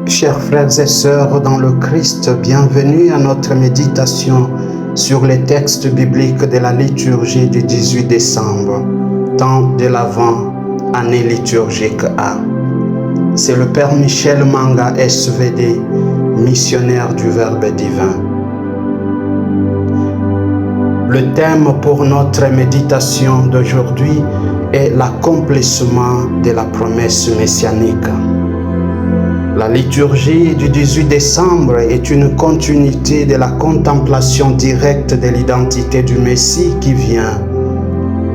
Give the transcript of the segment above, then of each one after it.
Chers frères et sœurs dans le Christ, bienvenue à notre méditation sur les textes bibliques de la liturgie du 18 décembre, temps de l'Avent, année liturgique A. C'est le Père Michel Manga, SVD, missionnaire du Verbe divin. Le thème pour notre méditation d'aujourd'hui est l'accomplissement de la promesse messianique. La liturgie du 18 décembre est une continuité de la contemplation directe de l'identité du Messie qui vient.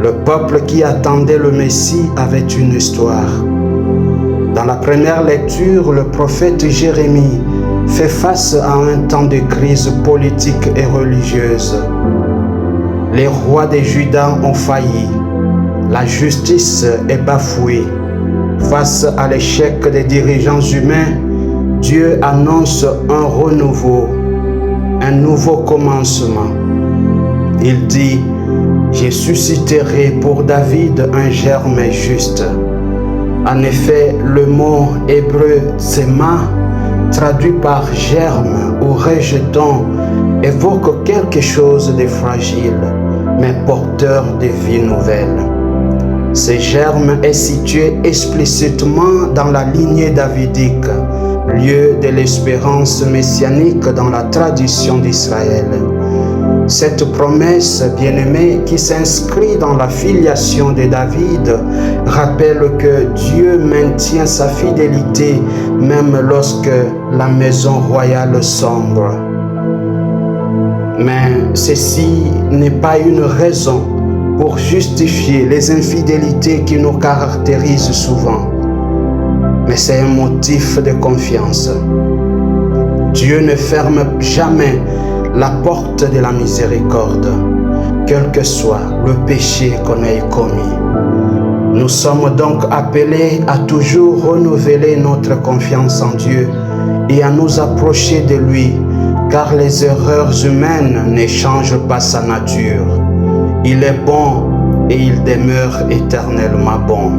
Le peuple qui attendait le Messie avait une histoire. Dans la première lecture, le prophète Jérémie fait face à un temps de crise politique et religieuse. Les rois de Juda ont failli. La justice est bafouée. Face à l'échec des dirigeants humains, Dieu annonce un renouveau, un nouveau commencement. Il dit, « Je susciterai pour David un germe juste. » En effet, le mot hébreu « tsema » traduit par « germe » ou « rejeton » évoque quelque chose de fragile, mais porteur de vie nouvelle. Ce germe est situé explicitement dans la lignée davidique, lieu de l'espérance messianique dans la tradition d'Israël. Cette promesse bien-aimée qui s'inscrit dans la filiation de David rappelle que Dieu maintient sa fidélité même lorsque la maison royale sombre. Mais ceci n'est pas une raison pour justifier les infidélités qui nous caractérisent souvent. Mais c'est un motif de confiance. Dieu ne ferme jamais la porte de la miséricorde, quel que soit le péché qu'on ait commis. Nous sommes donc appelés à toujours renouveler notre confiance en Dieu et à nous approcher de lui, car les erreurs humaines ne changent pas sa nature. Il est bon et il demeure éternellement bon.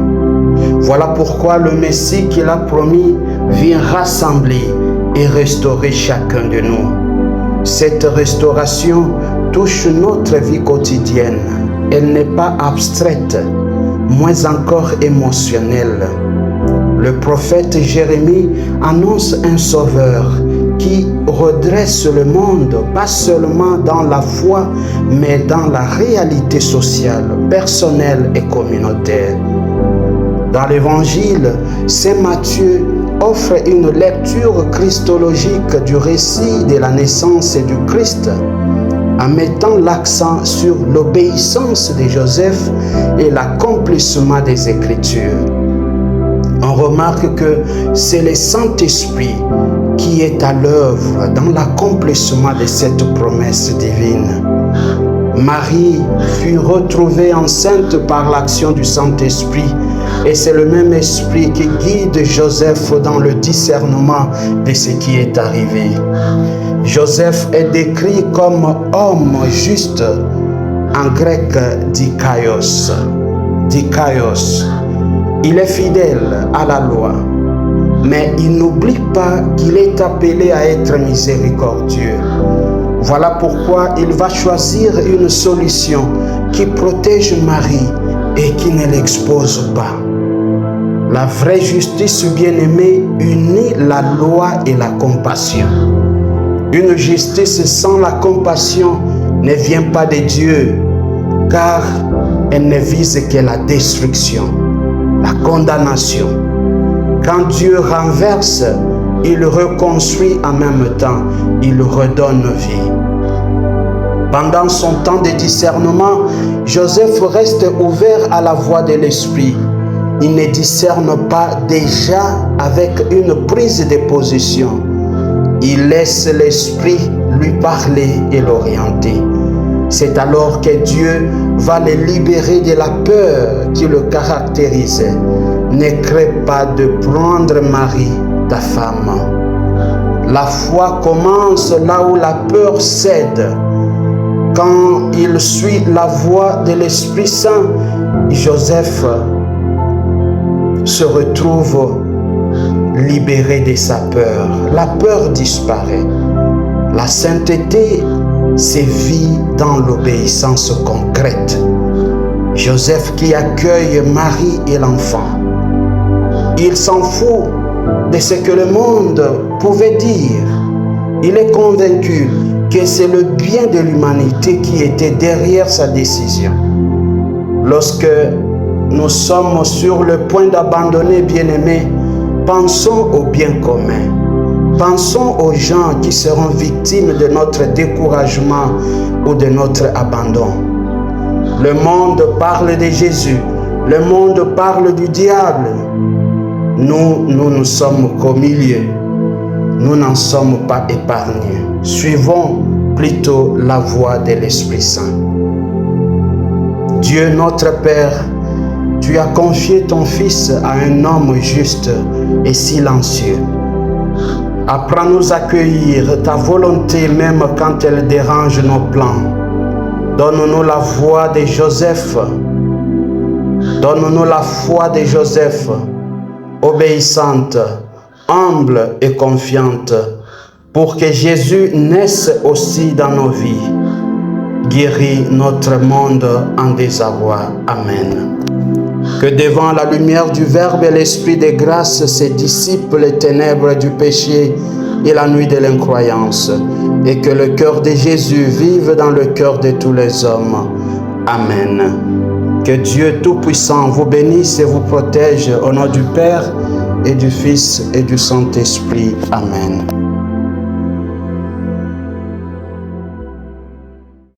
Voilà pourquoi le Messie qu'il a promis vient rassembler et restaurer chacun de nous. Cette restauration touche notre vie quotidienne. Elle n'est pas abstraite, moins encore émotionnelle. Le prophète Jérémie annonce un sauveur qui redresse le monde, pas seulement dans la foi, mais dans la réalité sociale, personnelle et communautaire. Dans l'Évangile, Saint Matthieu offre une lecture christologique du récit de la naissance du Christ, en mettant l'accent sur l'obéissance de Joseph et l'accomplissement des Écritures. On remarque que c'est le Saint-Esprit qui est à l'œuvre dans l'accomplissement de cette promesse divine. Marie fut retrouvée enceinte par l'action du Saint-Esprit et c'est le même esprit qui guide Joseph dans le discernement de ce qui est arrivé. Joseph est décrit comme homme juste, en grec dikaios. Dikaios. Il est fidèle à la loi, mais il n'oublie pas qu'il est appelé à être miséricordieux. Voilà pourquoi il va choisir une solution qui protège Marie et qui ne l'expose pas. La vraie justice bien-aimée unit la loi et la compassion. Une justice sans la compassion ne vient pas de Dieu, car elle ne vise que la destruction, la condamnation. Quand Dieu renverse, il reconstruit en même temps, il redonne vie. Pendant son temps de discernement, Joseph reste ouvert à la voix de l'Esprit. Il ne discerne pas déjà avec une prise de position. Il laisse l'Esprit lui parler et l'orienter. C'est alors que Dieu va le libérer de la peur qui le caractérisait. Ne crains pas de prendre Marie, ta femme. La foi commence là où la peur cède. Quand il suit la voie de l'Esprit Saint, Joseph se retrouve libéré de sa peur. La peur disparaît. La sainteté sévit dans l'obéissance concrète. Joseph qui accueille Marie et l'enfant. Il s'en fout de ce que le monde pouvait dire. Il est convaincu que c'est le bien de l'humanité qui était derrière sa décision. Lorsque nous sommes sur le point d'abandonner, bien-aimés, pensons au bien commun. Pensons aux gens qui seront victimes de notre découragement ou de notre abandon. Le monde parle de Jésus. Le monde parle du diable. Nous sommes qu'au milieu. Nous n'en sommes pas épargnés. Suivons plutôt la voie de l'Esprit Saint. Dieu notre Père, tu as confié ton Fils à un homme juste et silencieux. Apprends-nous à accueillir ta volonté même quand elle dérange nos plans. Donne-nous la voix de Joseph. Donne-nous la foi de Joseph, obéissante, humble et confiante, pour que Jésus naisse aussi dans nos vies. Guéris notre monde en désarroi. Amen. Que devant la lumière du Verbe et l'Esprit de grâce se dissipent les ténèbres du péché et la nuit de l'incroyance, et que le cœur de Jésus vive dans le cœur de tous les hommes. Amen. Que Dieu Tout-Puissant vous bénisse et vous protège au nom du Père et du Fils et du Saint-Esprit. Amen.